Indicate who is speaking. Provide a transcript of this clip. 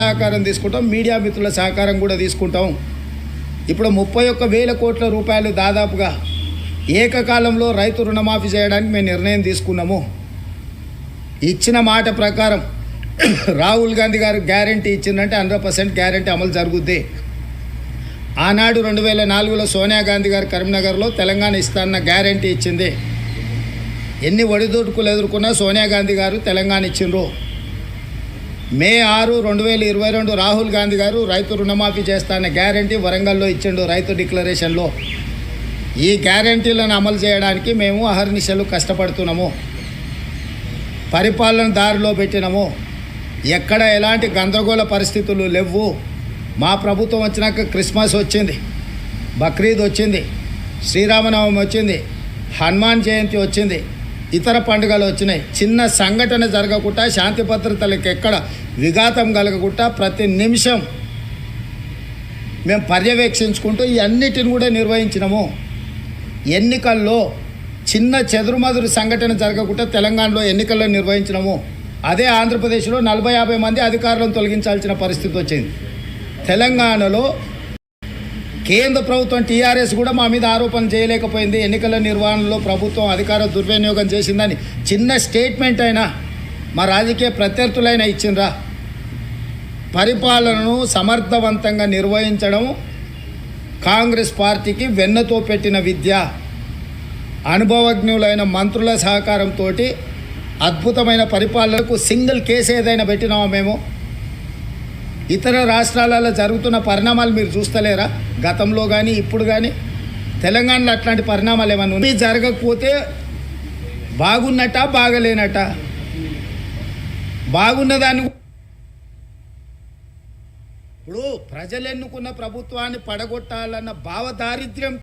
Speaker 1: సహకారం తీసుకుంటాం, మీడియా మిత్రుల సహకారం కూడా తీసుకుంటాం. ఇప్పుడు 31,000 కోట్ల రూపాయలు దాదాపుగా ఏకకాలంలో రైతు రుణమాఫీ చేయడానికి మేము నిర్ణయం తీసుకున్నాము. ఇచ్చిన మాట ప్రకారం రాహుల్ గాంధీ గారు గ్యారంటీ ఇచ్చిందంటే 100% గ్యారంటీ అమలు జరుగుద్ది. ఆనాడు 2004లో సోనియా గాంధీ గారు కరీంనగర్లో తెలంగాణ ఇస్తానన్న గ్యారంటీ ఇచ్చింది. ఎన్ని ఒడిదుడుకులు ఎదుర్కొన్నా సోనియా గాంధీ గారు తెలంగాణ ఇచ్చిండ్రు. మే 6, 2022 రాహుల్ గాంధీ గారు రైతు రుణమాఫీ చేస్తానన్న గ్యారంటీ వరంగల్లో ఇచ్చిండు రైతు డిక్లరేషన్లో. ఈ గ్యారంటీలను అమలు చేయడానికి మేము అహర్నిశలు కష్టపడుతున్నాము. పరిపాలన దారిలో పెట్టినాము. ఎక్కడ ఎలాంటి గందరగోళ పరిస్థితులు లేవు. మా ప్రభుత్వం వచ్చినాక క్రిస్మస్ వచ్చింది, బక్రీద్ వచ్చింది, శ్రీరామనవమి వచ్చింది, హనుమాన్ జయంతి వచ్చింది, ఇతర పండుగలు వచ్చినాయి. చిన్న సంఘటన జరగకుండా, శాంతి భద్రతలకు ఎక్కడ విఘాతం కలగకుండా ప్రతి నిమిషం మేము పర్యవేక్షించుకుంటూ ఈ అన్నిటిని కూడా నిర్వహించినాము. ఎన్నికల్లో చిన్న చెదురుమదురు సంఘటన జరగకుండా తెలంగాణలో ఎన్నికల్లో నిర్వహించినాము. అదే ఆంధ్రప్రదేశ్లో 40-50 మంది అధికారులను తొలగించాల్సిన పరిస్థితి వచ్చింది. తెలంగాణలో కేంద్ర ప్రభుత్వం టీఆర్ఎస్ కూడా మా మీద ఆరోపణలు చేయలేకపోయింది. ఎన్నికల నిర్వహణలో ప్రభుత్వం అధికార దుర్వినియోగం చేసిందని చిన్న స్టేట్మెంట్ అయినా మా రాజకీయ ప్రత్యర్థులైనా ఇచ్చిండ్రా. పరిపాలనను సమర్థవంతంగా నిర్వహించడం కాంగ్రెస్ పార్టీకి వెన్నతో పెట్టిన విద్య. అనుభవజ్ఞులైన మంత్రుల సహకారంతో అద్భుతమైన పరిపాలనకు సింగిల్ కేసు ఏదైనా పెట్టినామా మేము? ఇతర రాష్ట్రాలలో జరుగుతున్న పరిణామాలు మీరు చూస్తలేరా? గతంలో కానీ ఇప్పుడు కానీ తెలంగాణలో అట్లాంటి పరిణామాలు ఏమన్నా ఉన్నాయి? జరగకపోతే బాగున్నట బాగలేనట? బాగున్నదాన్ని ఇప్పుడు ప్రజలు ఎన్నుకున్న ప్రభుత్వాన్ని పడగొట్టాలన్న భావదారిద్ర్యం